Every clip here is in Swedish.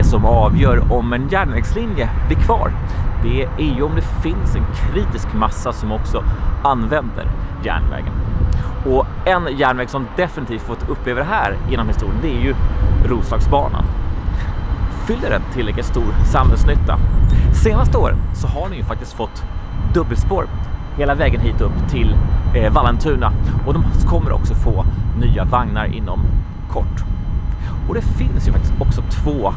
det som avgör om en järnvägslinje blir kvar. Det är ju om det finns en kritisk massa som också använder järnvägen. Och en järnväg som definitivt fått uppleva det här genom historien, det är ju Roslagsbanan. Fyller den tillräckligt stor samhällsnytta? Senaste åren så har den ju faktiskt fått dubbelspår hela vägen hit upp till Vallentuna, och de kommer också få nya vagnar inom kort. Och det finns ju faktiskt också två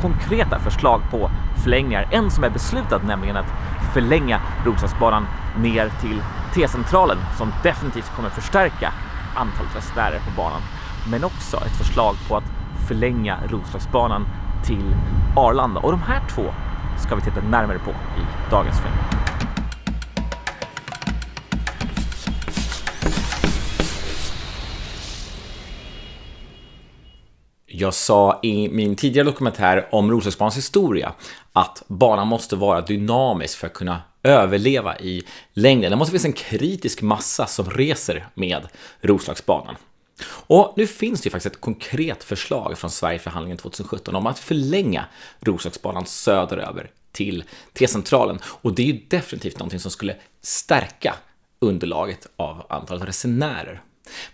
konkreta förslag på förlängningar. En som är beslutad, nämligen att förlänga Roslagsbanan ner till T-centralen, som definitivt kommer förstärka antalet resenärer på banan. Men också ett förslag på att förlänga Roslagsbanan till Arlanda. Och de här två ska vi titta närmare på i dagens film. Jag sa i min tidigare dokumentär om Roslagsbanans historia att banan måste vara dynamisk för att kunna överleva i längden. Det måste finnas en kritisk massa som reser med Roslagsbanan. Och nu finns det ju faktiskt ett konkret förslag från Sverigeförhandlingen 2017 om att förlänga Roslagsbanan söderöver till T-centralen. Och det är ju definitivt någonting som skulle stärka underlaget av antalet resenärer.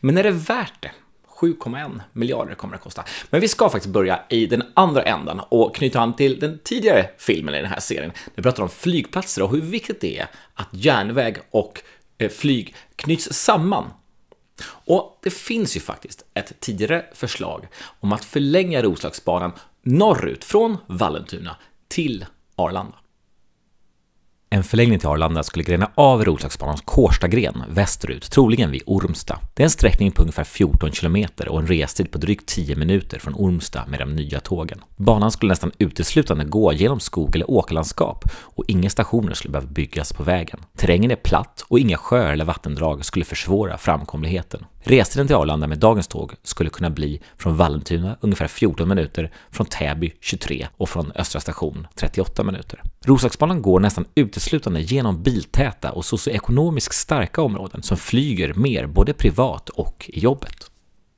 Men är det värt det? 7,1 miljarder kommer det att kosta. Men vi ska faktiskt börja i den andra ändan och knyta an till den tidigare filmen i den här serien. Vi pratar om flygplatser och hur viktigt det är att järnväg och flyg knyts samman. Och det finns ju faktiskt ett tidigare förslag om att förlänga Roslagsbanan norrut från Vallentuna till Arlanda. En förlängning till Arlanda skulle grena av Roslagsbanans Kårstagren västerut, troligen vid Ormsta. Det är en sträckning på ungefär 14 kilometer och en restid på drygt 10 minuter från Ormsta med de nya tågen. Banan skulle nästan uteslutande gå genom skog eller åkerlandskap och inga stationer skulle behöva byggas på vägen. Terrängen är platt och inga sjöar eller vattendrag skulle försvåra framkomligheten. Restiden till Arlanda med dagens tåg skulle kunna bli från Vallentuna ungefär 14 minuter, från Täby 23 och från Östra station 38 minuter. Roslagsbanan går nästan uteslutande genom biltäta och socioekonomiskt starka områden som flyger mer både privat och i jobbet.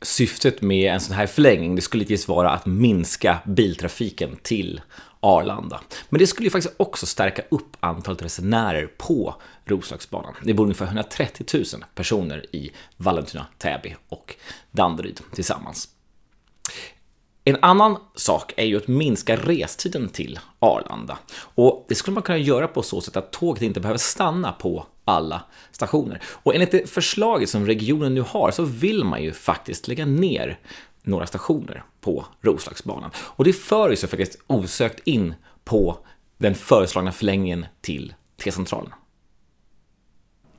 Syftet med en sån här förlängning det skulle givetvis vara att minska biltrafiken till Arlanda. Men det skulle ju faktiskt också stärka upp antalet resenärer på Roslagsbanan. Det bor ungefär 130 000 personer i Vallentuna, Täby och Danderyd tillsammans. En annan sak är ju att minska restiden till Arlanda. Och det skulle man kunna göra på så sätt att tåget inte behöver stanna på alla stationer. Och enligt det förslaget som regionen nu har så vill man ju faktiskt lägga ner några stationer på Roslagsbanan. Och det för sig faktiskt osökt in på den föreslagna förlängningen till T-centralen.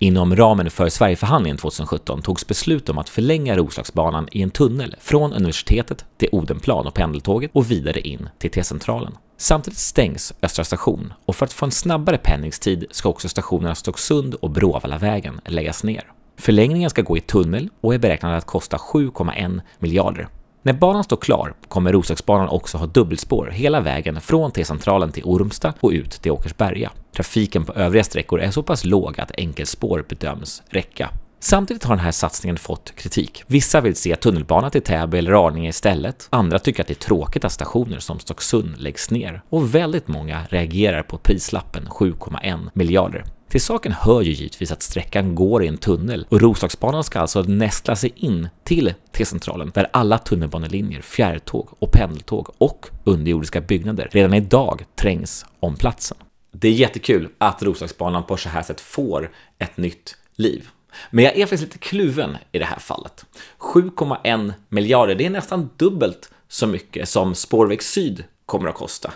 Inom ramen för Sverigeförhandlingen 2017 togs beslut om att förlänga Roslagsbanan i en tunnel från universitetet till Odenplan och pendeltåget och vidare in till T-centralen. Samtidigt stängs Östra station och för att få en snabbare pendlingstid ska också stationerna Stocksund och Bråvallavägen läggas ner. Förlängningen ska gå i tunnel och är beräknad att kosta 7,1 miljarder. När banan står klar kommer Roslagsbanan också ha dubbelspår hela vägen från T-centralen till Ormsta och ut till Åkersberga. Trafiken på övriga sträckor är så pass låg att enkelspår bedöms räcka. Samtidigt har den här satsningen fått kritik. Vissa vill se tunnelbana till Täby eller Arninge istället. Andra tycker att det är tråkigt att stationer som Stocksund läggs ner. Och väldigt många reagerar på prislappen 7,1 miljarder. Till saken hör ju givetvis att sträckan går i en tunnel och Roslagsbanan ska alltså nästla sig in till T-centralen där alla tunnelbanelinjer, fjärrtåg och pendeltåg och underjordiska byggnader redan idag trängs om platsen. Det är jättekul att Roslagsbanan på så här sätt får ett nytt liv. Men jag är faktiskt lite kluven i det här fallet. 7,1 miljarder, det är nästan dubbelt så mycket som Spårväg Syd kommer att kosta.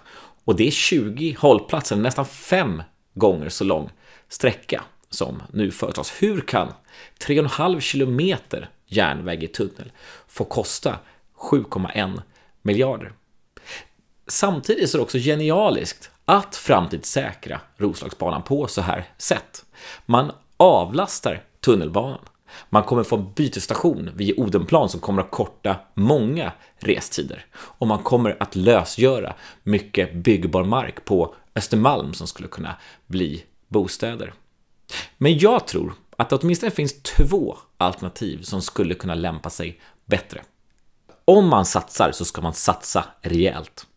Och det är 20 hållplatser, nästan 5 gånger så lång sträcka som nu företas. Hur kan 3,5 kilometer järnväg i tunnel få kosta 7,1 miljarder? Samtidigt så är det också genialiskt att framtidssäkra Roslagsbanan på så här sätt. Man avlastar tunnelbanan. Man kommer få en bytesstation vid Odenplan som kommer att korta många restider. Och man kommer att lösgöra mycket byggbar mark på Östermalm som skulle kunna bli bostäder. Men jag tror att det åtminstone finns 2 alternativ som skulle kunna lämpa sig bättre. Om man satsar så ska man satsa rejält.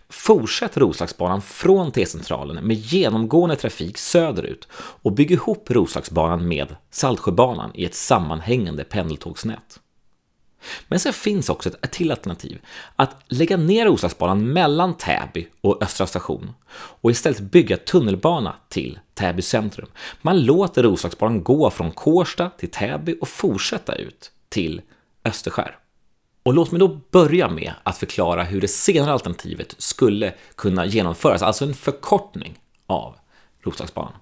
Fortsätt Roslagsbanan från T-centralen med genomgående trafik söderut och bygg ihop Roslagsbanan med Saltsjöbanan i ett sammanhängande pendeltågsnät. Men sen finns också ett till alternativ, att lägga ner Roslagsbanan mellan Täby och Östra station och istället bygga tunnelbana till Täby centrum. Man låter Roslagsbanan gå från Kårsta till Täby och fortsätta ut till Österskär. Och låt mig då börja med att förklara hur det senare alternativet skulle kunna genomföras, alltså en förkortning av Roslagsbanan.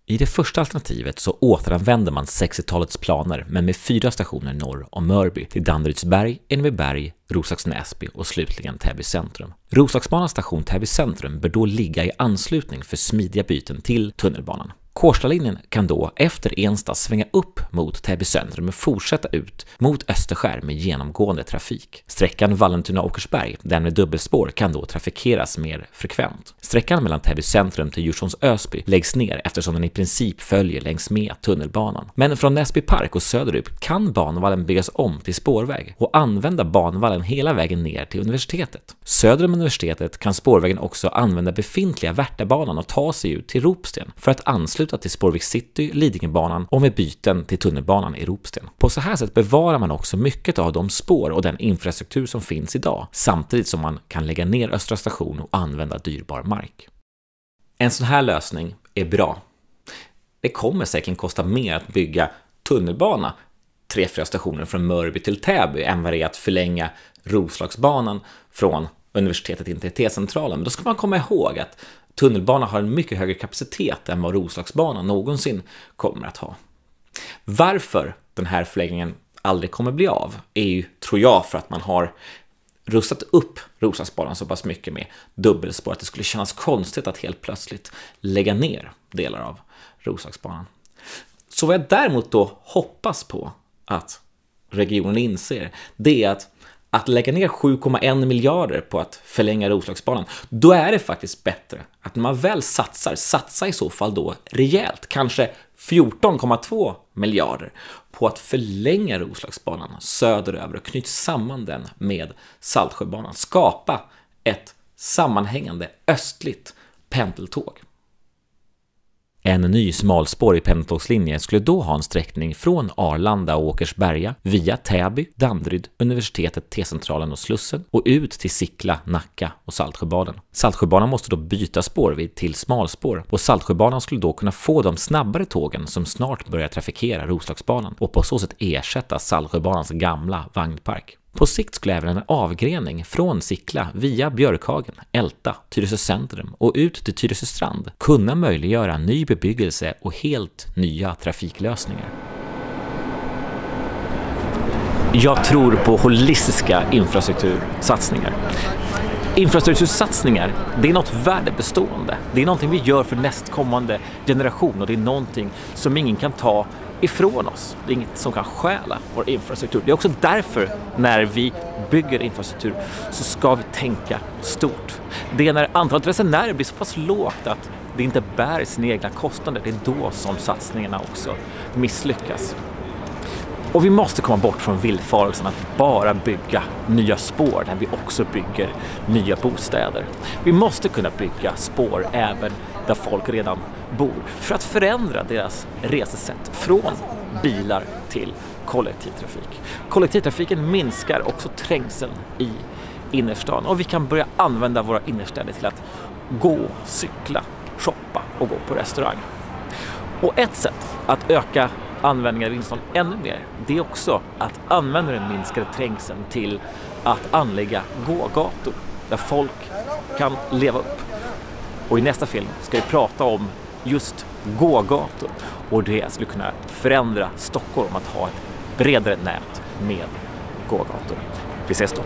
I det första alternativet så återanvänder man 60-talets planer, men med 4 stationer norr om Mörby till Danderydsberg, Enebyberg, Roslagsnäsby och slutligen Täby centrum. Roslagsbanans station Täby centrum bör då ligga i anslutning för smidiga byten till tunnelbanan. Kårstalinjen kan då efter Ensta svänga upp mot Täby centrum och fortsätta ut mot Österskär med genomgående trafik. Sträckan Vallentuna-Åkersberg, den med dubbelspår, kan då trafikeras mer frekvent. Sträckan mellan Täby centrum till Djursholms Ösby läggs ner eftersom den i princip följer längs med tunnelbanan. Men från Näsby park och söderut kan banvallen byggas om till spårväg och använda banvallen hela vägen ner till universitetet. Söder om universitetet kan spårvägen också använda befintliga Värtabanan och ta sig ut till Ropsten för att ansluta till Spårvik City, Lidingöbanan och med byten till tunnelbanan i Ropsten. På så här sätt bevarar man också mycket av de spår och den infrastruktur som finns idag, samtidigt som man kan lägga ner Östra station och använda dyrbar mark. En sån här lösning är bra. Det kommer säkert kosta mer att bygga tunnelbana 3-4 stationer från Mörby till Täby än vad det är att förlänga Roslagsbanan från universitetet in till T-centralen. Men då ska man komma ihåg att tunnelbanan har en mycket högre kapacitet än vad Roslagsbanan någonsin kommer att ha. Varför den här förlängningen aldrig kommer bli av är ju, tror jag, för att man har rustat upp Roslagsbanan så pass mycket med dubbelspår att det skulle kännas konstigt att helt plötsligt lägga ner delar av Roslagsbanan. Så vad jag däremot då hoppas på att regionen inser, det är att lägga ner 7,1 miljarder på att förlänga Roslagsbanan, då är det faktiskt bättre att när man väl satsa i så fall då rejält, kanske 14,2 miljarder på att förlänga Roslagsbanan söderöver och knyta samman den med Saltsjöbanan. Skapa ett sammanhängande östligt pendeltåg. En ny smalspårig pendeltågslinje skulle då ha en sträckning från Arlanda och Åkersberga via Täby, Danderyd, universitetet, T-centralen och Slussen och ut till Sickla, Nacka och Saltsjöbaden. Saltsjöbanan måste då byta spår vid till smalspår och Saltsjöbanan skulle då kunna få de snabbare tågen som snart börjar trafikera Roslagsbanan och på så sätt ersätta Saltsjöbanans gamla vagnpark. På sikt skulle även en avgrening från Sickla via Björkhagen, Älta, Tyresö centrum och ut till Tyresö strand kunna möjliggöra ny bebyggelse och helt nya trafiklösningar. Jag tror på holistiska infrastruktursatsningar. Infrastruktursatsningar, det är något värdebestående. Det är någonting vi gör för nästkommande generation och det är någonting som ingen kan ta ifrån oss. Det är inget som kan stjäla vår infrastruktur. Det är också därför när vi bygger infrastruktur så ska vi tänka stort. Det är när antalet resenärer blir så pass lågt att det inte bär sina egna kostnader. Det är då som satsningarna också misslyckas. Och vi måste komma bort från villfarelsen att bara bygga nya spår när vi också bygger nya bostäder. Vi måste kunna bygga spår även där folk redan bor för att förändra deras resesätt från bilar till kollektivtrafik. Kollektivtrafiken minskar också trängseln i innerstan och vi kan börja använda våra innerstäder till att gå, cykla, shoppa och gå på restaurang. Och ett sätt att öka användningen av innerstan ännu mer, det är också att använda den minskade trängseln till att anlägga gågator där folk kan leva upp. Och i nästa film ska vi prata om just gågator och det skulle kunna förändra Stockholm att ha ett bredare nät med gågator. Vi ses då.